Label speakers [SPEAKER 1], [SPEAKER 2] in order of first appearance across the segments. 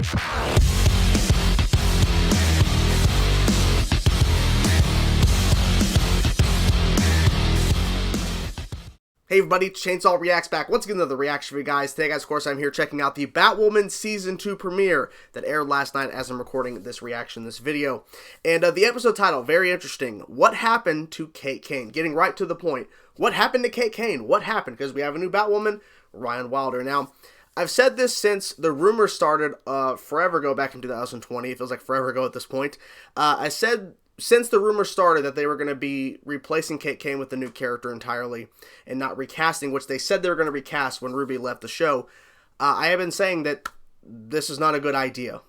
[SPEAKER 1] Hey everybody, Chainsaw Reacts back. Once again, another reaction for you guys. Today, guys, of course, I'm here checking out the Batwoman Season 2 premiere that aired last night as I'm recording this reaction, this video. And the episode title, very interesting. What happened to Kane? Getting right to the point. What happened to Kane? What happened? Because we have a new Batwoman, Ryan Wilder. Now, I've said this since the rumors started forever ago, back in 2020. It feels like forever ago at this point. I said since the rumors started that they were going to be replacing Kane with the new character entirely and not recasting, which they said they were going to recast when Ruby left the show, I have been saying that this is not a good idea.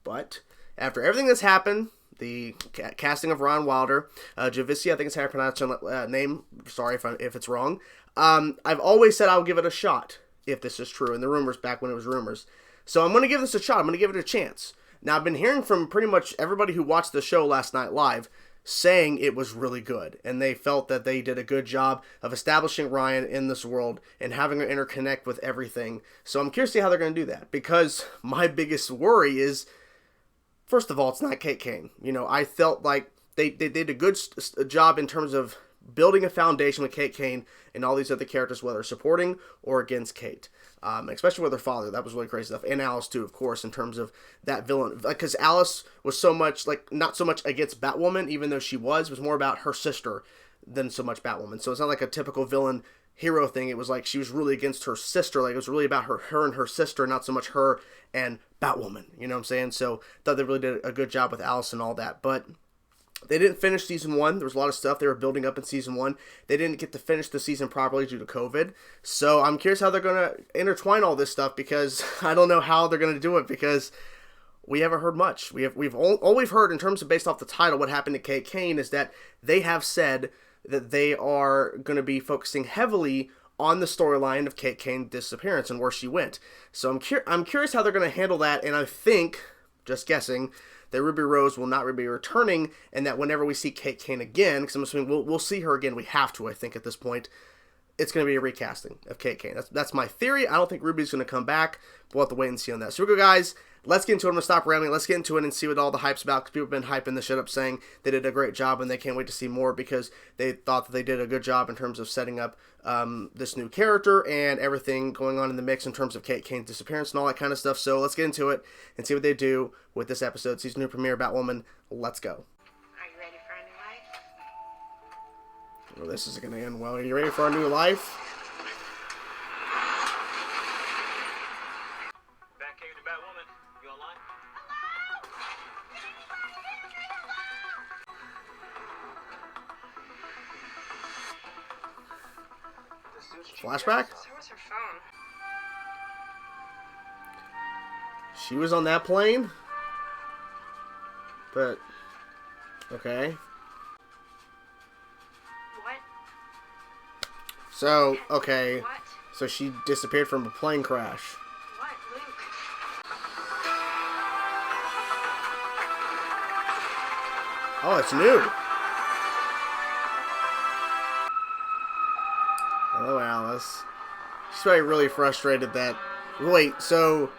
[SPEAKER 1] But after everything that's happened, the casting of Ron Wilder, Javicia, I think it's how you pronounce her name, sorry if it's wrong, I've always said I'll give it a shot if this is true, in the rumors back when it was rumors. So I'm going to give this a shot. I'm going to give it a chance. Now, I've been hearing from pretty much everybody who watched the show last night live saying it was really good, and they felt that they did a good job of establishing Ryan in this world and having her interconnect with everything. So I'm curious to see how they're going to do that, because my biggest worry is, first of all, it's not Kane. You know, I felt like they did a good job in terms of building a foundation with Kane and all these other characters, whether supporting or against Kate. Especially with her father. That was really crazy stuff. And Alice, too, of course, in terms of that villain. Because Alice was so much, like, not so much against Batwoman, even though she was. It was more about her sister than so much Batwoman. So it's not like a typical villain hero thing. It was like she was really against her sister. Like, it was really about her and her sister, not so much her and Batwoman. You know what I'm saying? So I thought they really did a good job with Alice and all that. But they didn't finish Season 1. There was a lot of stuff they were building up in Season 1. They didn't get to finish the season properly due to COVID. So I'm curious how they're going to intertwine all this stuff, because I don't know how they're going to do it, because we haven't heard much. All we've heard in terms of based off the title, what happened to Kane, is that they have said that they are going to be focusing heavily on the storyline of Kane's disappearance and where she went. So I'm curious how they're going to handle that, and I think, just guessing, that Ruby Rose will not be returning, and that whenever we see Kane again, because I'm assuming we'll see her again, we have to, I think, at this point, it's going to be a recasting of Kane. That's my theory. I don't think Ruby's going to come back, but we'll have to wait and see on that. So here we go, guys. Let's get into it. I'm going to stop rambling. Let's get into it and see what all the hype's about, because people have been hyping this shit up, saying they did a great job, and they can't wait to see more, because they thought that they did a good job in terms of setting up this new character and everything going on in the mix in terms of Kane's disappearance and all that kind of stuff. So let's get into it and see what they do with this episode. Season 2 premiere, Batwoman. Let's go.
[SPEAKER 2] Are you ready for a new life?
[SPEAKER 1] Well, this is going to end well. Are you ready for a new life? Flashback?
[SPEAKER 2] So was her phone.
[SPEAKER 1] She was on that plane? But, okay.
[SPEAKER 2] What?
[SPEAKER 1] So, okay.
[SPEAKER 2] What?
[SPEAKER 1] So she disappeared from a plane crash.
[SPEAKER 2] What, Luke?
[SPEAKER 1] Oh, it's new. Hello, Alice. She's probably really frustrated that... Wait, so...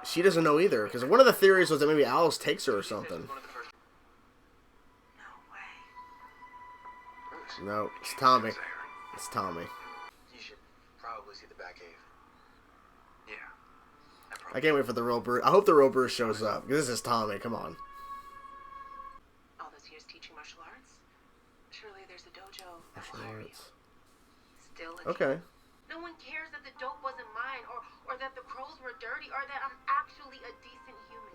[SPEAKER 1] She doesn't know either, because one of the theories was that maybe Alice takes her or something.
[SPEAKER 2] No way.
[SPEAKER 1] No, it's Tommy. It's Tommy.
[SPEAKER 3] You should probably see the Batcave. Yeah.
[SPEAKER 1] I can't wait for the real Bruce. I hope the real Bruce shows up, because this is Tommy. Come on.
[SPEAKER 2] All those years teaching martial arts? Surely there's a dojo.
[SPEAKER 1] Martial arts.
[SPEAKER 2] Still a
[SPEAKER 1] Okay.
[SPEAKER 2] No one cares that the dope wasn't mine, or that the crows were dirty, or that I'm actually a decent human.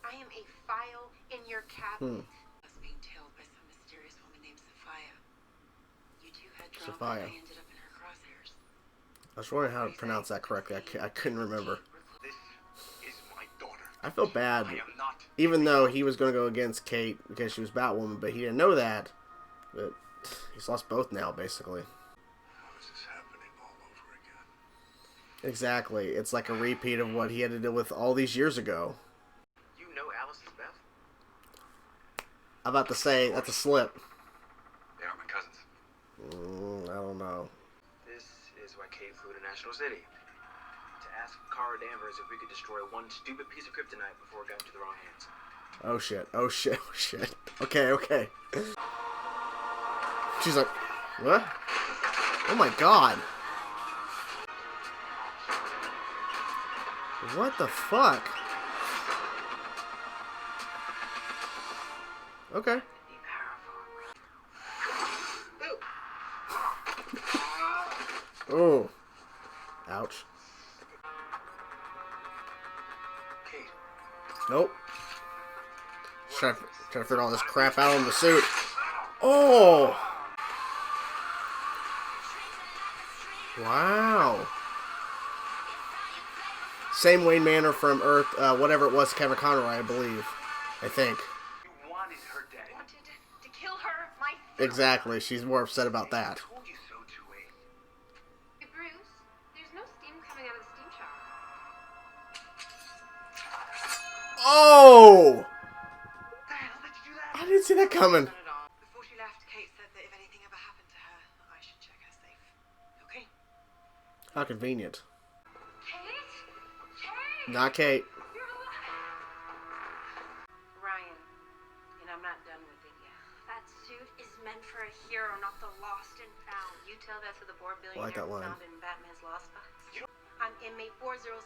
[SPEAKER 2] I am a file in your cabinet. I was being tailed by some mysterious woman named Sophia. You two had drama,
[SPEAKER 1] Sophia.
[SPEAKER 2] and I ended up in her crosshairs.
[SPEAKER 1] I was wondering how to pronounce that correctly. I couldn't remember.
[SPEAKER 3] This is my daughter.
[SPEAKER 1] I felt bad,
[SPEAKER 3] I am not.
[SPEAKER 1] even though he was going to go against Kate because she was Batwoman, but he didn't know that. But he's lost both now, basically. Exactly. It's like a repeat of what he had to deal with all these years ago.
[SPEAKER 3] You know Alice is Beth?
[SPEAKER 1] I'm about to say, that's a slip.
[SPEAKER 3] They are my cousins.
[SPEAKER 1] I don't know.
[SPEAKER 3] This is why Kate flew to National City. To ask ask Kara Danvers if we could destroy one stupid piece of kryptonite before it got into the wrong hands.
[SPEAKER 1] Oh shit, oh shit, oh shit. Okay, okay. She's like, what? Oh my god. What the fuck? Okay. Oh. Ouch.
[SPEAKER 3] Kate.
[SPEAKER 1] Nope. Trying to figure all this crap out on the suit. Oh! Wow. Same Wayne Manor from Earth, whatever it was, Kevin Conroy, I believe. I think.
[SPEAKER 3] You wanted her dead.
[SPEAKER 2] Wanted to kill her myself.
[SPEAKER 1] Exactly. She's more upset about
[SPEAKER 3] I
[SPEAKER 1] that.
[SPEAKER 3] told you so, 2A.
[SPEAKER 2] Hey, Bruce, there's no steam coming out of the steam shower.
[SPEAKER 1] Oh!
[SPEAKER 3] What the hell did you do that?
[SPEAKER 1] I didn't see that coming.
[SPEAKER 2] Not at all. Before she left, Kate said that if anything ever happened to her, I should check her safe. Okay?
[SPEAKER 1] How convenient.
[SPEAKER 2] Kate? Kate!
[SPEAKER 1] Not Kate.
[SPEAKER 2] You're alive! Ryan, and I'm not done with it yet. That suit is meant for a hero, not the lost and found. You tell that to the bored billionaire
[SPEAKER 1] that line.
[SPEAKER 2] found in Batman's lost box. I'm inmate 4075,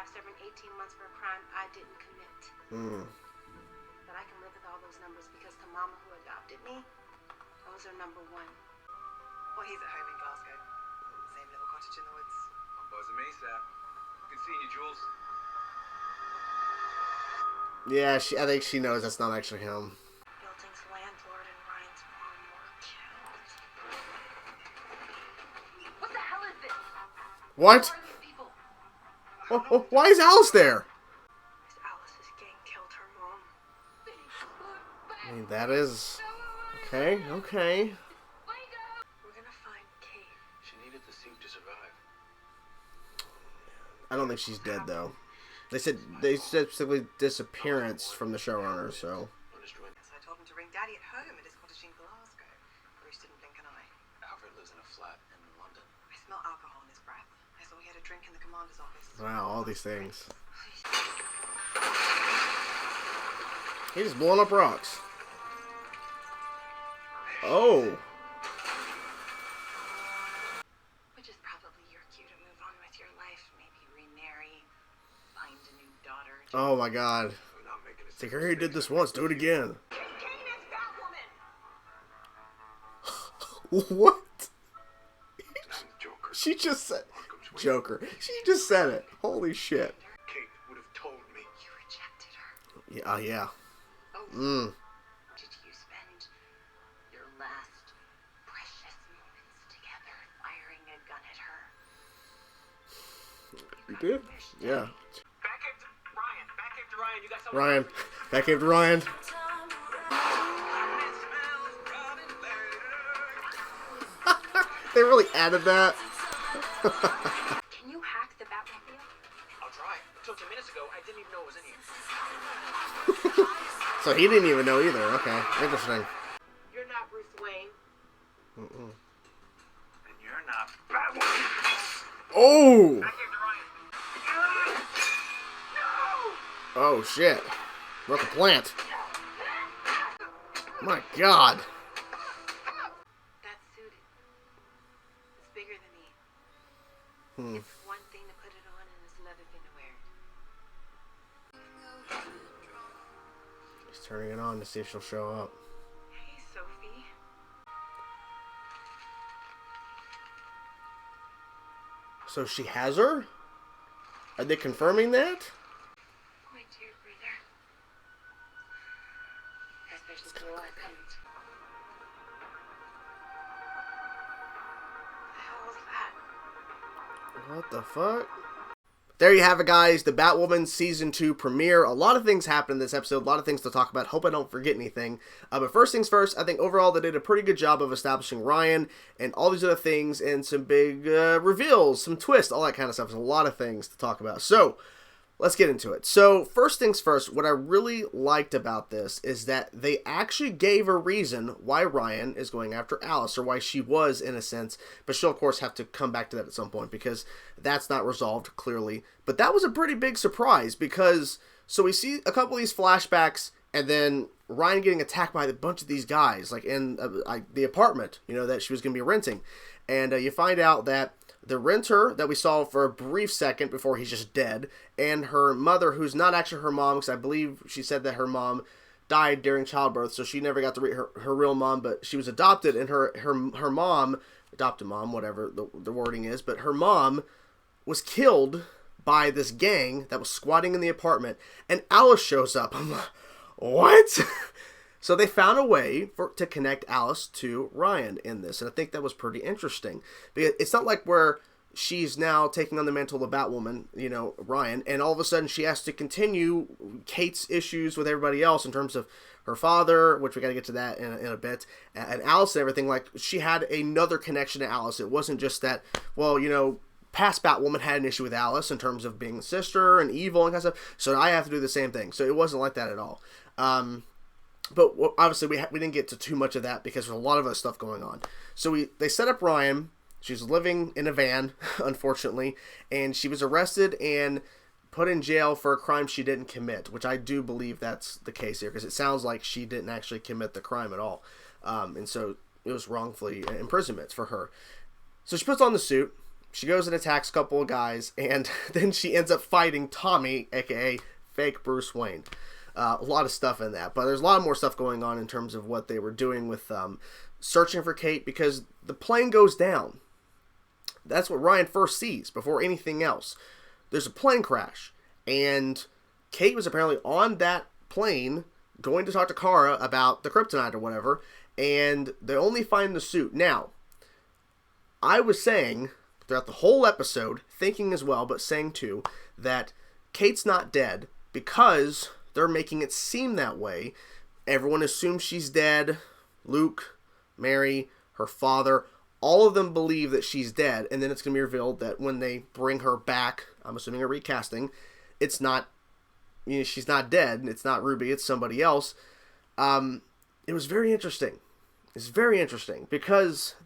[SPEAKER 2] serving 18 months for a crime I didn't commit. But I can live with all those numbers because the mama who adopted me, those are number one.
[SPEAKER 4] Well, he's at home in Glasgow. Same little cottage in the woods.
[SPEAKER 3] I'm buzzing ASAP. Good seeing you, Jules.
[SPEAKER 1] Yeah, I think she knows that's not actually him.
[SPEAKER 2] Building's landlord and Ryan's mom were killed. What the hell is this?
[SPEAKER 1] What?
[SPEAKER 2] Who are these people?
[SPEAKER 1] Why is Alice there?
[SPEAKER 2] Miss Alice's gang killed her mom.
[SPEAKER 1] I mean, that is... Okay, okay.
[SPEAKER 2] We're gonna find Kate.
[SPEAKER 3] She needed the suit to survive.
[SPEAKER 1] I don't think she's dead, though. They said specifically disappearance from the showrunner, so...
[SPEAKER 3] Understood.
[SPEAKER 4] So I told him to ring Daddy at home at his cottage in Glasgow. Bruce didn't blink an eye.
[SPEAKER 3] Alfred lives in a flat in London.
[SPEAKER 4] I smelled alcohol in his breath. I saw he had a drink in the commander's office.
[SPEAKER 1] Wow, all these things. He's just blowing up rocks. Oh.
[SPEAKER 2] Which is probably your cue to move on with your life. Maybe remarry, find a new daughter.
[SPEAKER 1] Oh my god.
[SPEAKER 3] I'm not making a
[SPEAKER 1] It's like, hey, did this once, do it again.
[SPEAKER 2] Kane is Batwoman!
[SPEAKER 1] What?
[SPEAKER 3] Joker.
[SPEAKER 1] She just said... Joker. She just said it. Holy shit.
[SPEAKER 3] Kate would have told me.
[SPEAKER 2] You rejected her.
[SPEAKER 1] Yeah, yeah.
[SPEAKER 2] Oh,
[SPEAKER 1] Mm.
[SPEAKER 2] did you spend your last precious moments together firing a gun at her?
[SPEAKER 1] You did? Yeah.
[SPEAKER 3] Back after Ryan. Back after Ryan. You got something.
[SPEAKER 1] Ryan. Back came to Ryan. They really added that.
[SPEAKER 2] Can you hack the Batmobile?
[SPEAKER 3] I'll try. Until 2 minutes ago, I didn't even know it was in here.
[SPEAKER 1] So he didn't even know either. Okay, interesting.
[SPEAKER 2] You're not Bruce Wayne.
[SPEAKER 1] Mm-mm.
[SPEAKER 3] And you're not Batwoman.
[SPEAKER 1] Oh!
[SPEAKER 3] Back after Ryan. No!
[SPEAKER 1] Oh shit! Broke a plant. My God!
[SPEAKER 2] That suit, it's bigger than me.
[SPEAKER 1] Hmm.
[SPEAKER 2] It's one thing to put it on and it's another thing to wear it.
[SPEAKER 1] He's turning it on to see if she'll show up.
[SPEAKER 2] Hey, Sophie.
[SPEAKER 1] So she has her? Are they confirming that?
[SPEAKER 2] My dear breather. Especially for what happened. The hell was that?
[SPEAKER 1] What the fuck? There you have it, guys. The Batwoman Season 2 premiere. A lot of things happened in this episode. A lot of things to talk about. Hope I don't forget anything. But first things first, I think overall they did a pretty good job of establishing Ryan and all these other things and some big reveals, some twists, all that kind of stuff. There's a lot of things to talk about. So, let's get into it. So, first things first, what I really liked about this is that they actually gave a reason why Ryan is going after Alice, or why she was, in a sense, but she'll, of course, have to come back to that at some point, because that's not resolved, clearly. But that was a pretty big surprise, because, so we see a couple of these flashbacks, and then Ryan getting attacked by a bunch of these guys, like in the apartment, that she was going to be renting. And you find out that the renter that we saw for a brief second before he's just dead, and her mother, who's not actually her mom, because I believe she said that her mom died during childbirth, so she never got to meet her real mom, but she was adopted, and her mom, adopted mom, whatever the wording is, but her mom was killed by this gang that was squatting in the apartment, and Alice shows up. I'm like, what? So they found a way to connect Alice to Ryan in this, and I think that was pretty interesting. Because it's not like where she's now taking on the mantle of Batwoman, Ryan, and all of a sudden she has to continue Kate's issues with everybody else in terms of her father, which we got to get to that in a bit, and Alice and everything. Like, she had another connection to Alice. It wasn't just that, past Batwoman had an issue with Alice in terms of being a sister and evil and kind of stuff, so I have to do the same thing. So it wasn't like that at all. But obviously we didn't get to too much of that because there's a lot of other stuff going on. So they set up Ryan. She's living in a van, unfortunately, and she was arrested and put in jail for a crime she didn't commit, which I do believe that's the case here, because it sounds like she didn't actually commit the crime at all. And so it was wrongfully imprisonment for her. So she puts on the suit. She goes and attacks a couple of guys, and then she ends up fighting Tommy, aka fake Bruce Wayne. A lot of stuff in that, but there's a lot more stuff going on in terms of what they were doing with searching for Kate, because the plane goes down. That's what Ryan first sees before anything else. There's a plane crash, and Kate was apparently on that plane going to talk to Kara about the kryptonite or whatever, and they only find the suit. Now, I was saying throughout the whole episode, thinking as well, but saying too, that Kate's not dead because they're making it seem that way. Everyone assumes she's dead. Luke, Mary, her father, all of them believe that she's dead, and then it's going to be revealed that when they bring her back, I'm assuming a recasting, it's not, she's not dead. It's not Ruby, it's somebody else. It was very interesting. It's very interesting because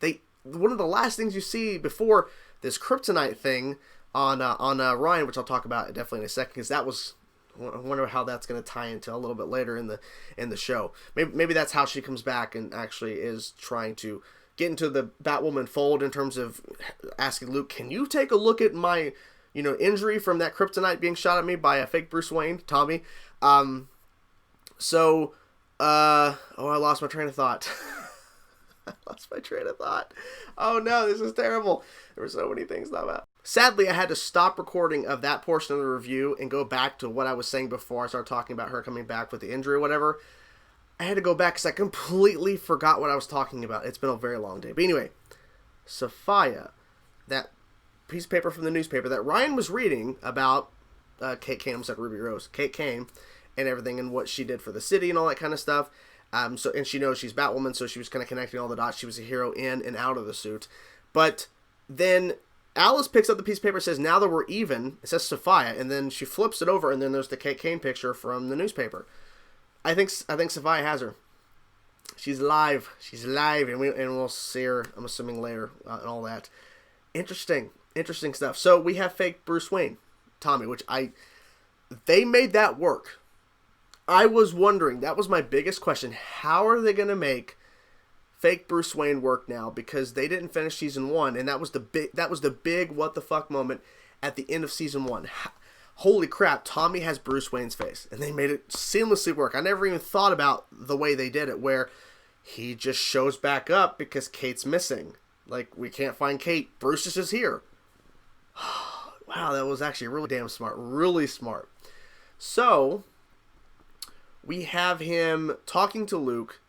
[SPEAKER 1] one of the last things you see before this kryptonite thing on Ryan, which I'll talk about definitely in a second, because that was, I wonder how that's going to tie into a little bit later in the show. Maybe that's how she comes back and actually is trying to get into the Batwoman fold in terms of asking Luke, can you take a look at my, injury from that kryptonite being shot at me by a fake Bruce Wayne, Tommy? I lost my train of thought. Oh no, this is terrible. There were so many things to talk about. Sadly, I had to stop recording of that portion of the review and go back to what I was saying before I started talking about her coming back with the injury or whatever. I had to go back because I completely forgot what I was talking about. It's been a very long day. But anyway, Sophia, that piece of paper from the newspaper that Ryan was reading about Kate Kane, almost like Ruby Rose, Kate Kane, and everything, and what she did for the city and all that kind of stuff. And she knows she's Batwoman, so she was kind of connecting all the dots. She was a hero in and out of the suit. But then Alice picks up the piece of paper and says, now that we're even, it says Sophia, and then she flips it over, and then there's the Kate Kane picture from the newspaper. I think Sophia has her. She's live, and we'll see her, I'm assuming, later, and all that. Interesting stuff. So we have fake Bruce Wayne, Tommy, which they made that work. I was wondering, that was my biggest question, how are they going to make fake Bruce Wayne work now? Because they didn't finish season 1, and that was the big what the fuck moment at the end of season 1. Holy crap, Tommy has Bruce Wayne's face, and they made it seamlessly work. I never even thought about the way they did it, where he just shows back up because Kate's missing. Like, we can't find Kate, Bruce is just here. Wow, that was actually really damn smart, really smart. So we have him talking to Luke.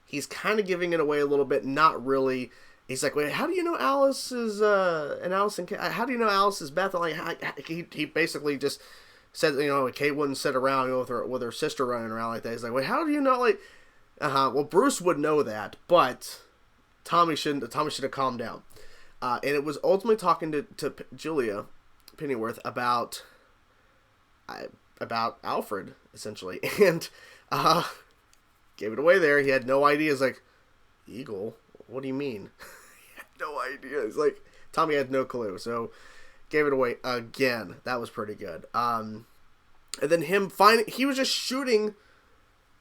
[SPEAKER 1] He's kind of giving it away a little bit, not really. He's like, wait, how do you know Alice is, and Alice and Kate, how do you know Alice is Beth? Like, he basically just said, Kate wouldn't sit around with her sister running around like that. He's like, wait, how do you know, like, well, Bruce would know that, but Tommy should have calmed down. And it was ultimately talking to Julia Pennyworth about about Alfred, essentially. And gave it away there. He had no idea. He's like, Eagle? What do you mean? He had no idea. He's like, Tommy had no clue. So gave it away again. That was pretty good. And then him he was just shooting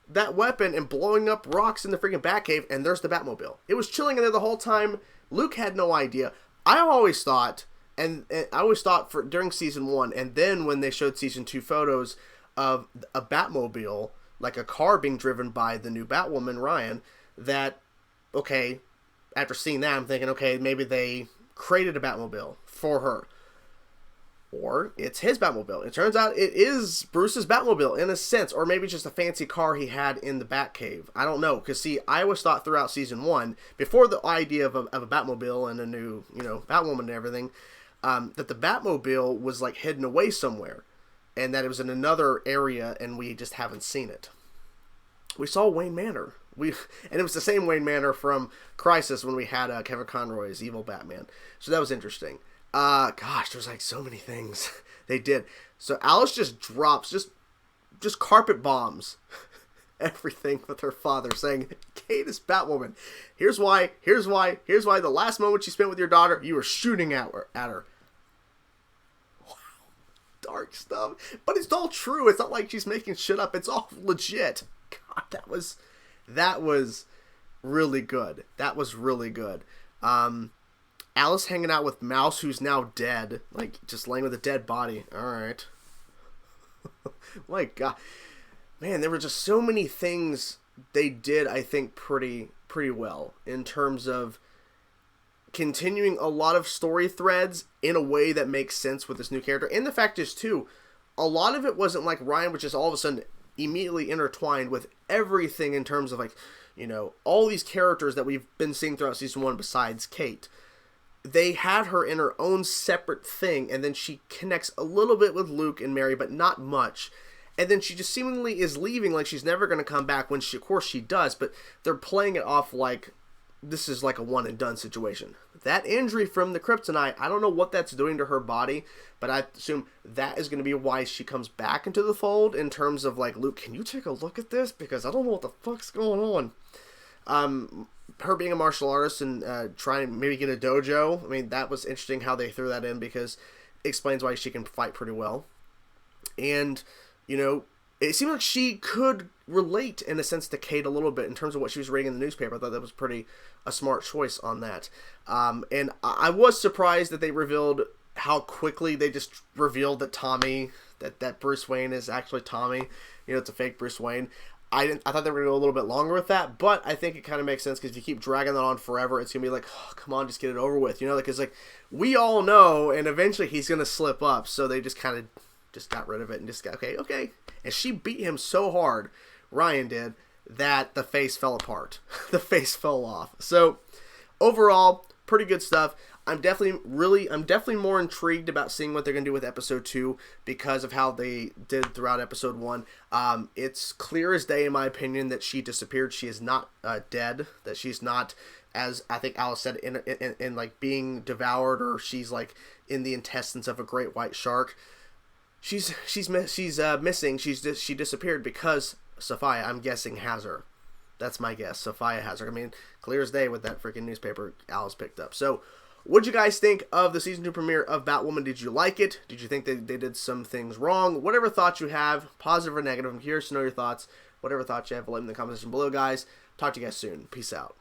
[SPEAKER 1] that weapon and blowing up rocks in the freaking Batcave, and there's the Batmobile. It was chilling in there the whole time. Luke had no idea. I always thought, and I always thought during season 1, and then when they showed season 2 photos of a Batmobile, like a car being driven by the new Batwoman, Ryan, that, okay, after seeing that, I'm thinking, okay, maybe they created a Batmobile for her. Or it's his Batmobile. It turns out it is Bruce's Batmobile in a sense, or maybe just a fancy car he had in the Batcave. I don't know, because see, I always thought throughout season 1, before the idea of a Batmobile and a new, Batwoman and everything, that the Batmobile was like hidden away somewhere, and that it was in another area, and we just haven't seen it. We saw Wayne Manor. And it was the same Wayne Manor from Crisis when we had Kevin Conroy's evil Batman. So that was interesting. Gosh, there's like so many things they did. So Alice just drops, just carpet bombs everything with her father, saying, Kate is Batwoman. Here's why. The last moment you spent with your daughter, you were shooting at her. Wow. Dark stuff. But it's all true. It's not like she's making shit up. It's all legit. God, that was really good. That was really good. Alice hanging out with Mouse, who's now dead. Like, just laying with a dead body. Alright. My God. Man, there were just so many things they did, I think, pretty well. In terms of continuing a lot of story threads in a way that makes sense with this new character. And the fact is, too, a lot of it wasn't like Ryan was just all of a sudden immediately intertwined with everything in terms of, like, all these characters that we've been seeing throughout season 1 besides Kate. They had her in her own separate thing, and then she connects a little bit with Luke and Mary, but not much. And then she just seemingly is leaving like she's never going to come back, when of course she does, but they're playing it off like this is like a one and done situation. That injury from the kryptonite, I don't know what that's doing to her body, but I assume that is going to be why she comes back into the fold, in terms of like, Luke, can you take a look at this? Because I don't know what the fuck's going on. Her being a martial artist and trying to maybe get a dojo, I mean, that was interesting how they threw that in, because it explains why she can fight pretty well. And, it seemed like she could relate, in a sense, to Kate a little bit in terms of what she was reading in the newspaper. I thought that was a smart choice on that. And I was surprised that they revealed how quickly they just revealed that Tommy, that Bruce Wayne is actually Tommy. It's a fake Bruce Wayne. I thought they were going to go a little bit longer with that, but I think it kind of makes sense, because if you keep dragging that on forever, it's going to be like, oh, come on, just get it over with, because like, we all know, and eventually he's going to slip up, so they just kind of just got rid of it and just got, okay. And she beat him so hard, Ryan did, that the face fell apart. The face fell off. So, overall, pretty good stuff. I'm definitely more intrigued about seeing what they're going to do with episode 2, because of how they did throughout episode 1. It's clear as day, in my opinion, that she disappeared. She is not dead. That she's not, as I think Alice said, in like being devoured, or she's like in the intestines of a great white shark. She's missing. She disappeared because Sophia, I'm guessing, has her. That's my guess. Sophia has her. I mean, clear as day with that freaking newspaper Alice picked up. So, what'd you guys think of the season 2 premiere of Batwoman? Did you like it? Did you think they did some things wrong? Whatever thoughts you have, positive or negative, I'm curious to know your thoughts. Whatever thoughts you have, leave them in the comment section below, guys. Talk to you guys soon. Peace out.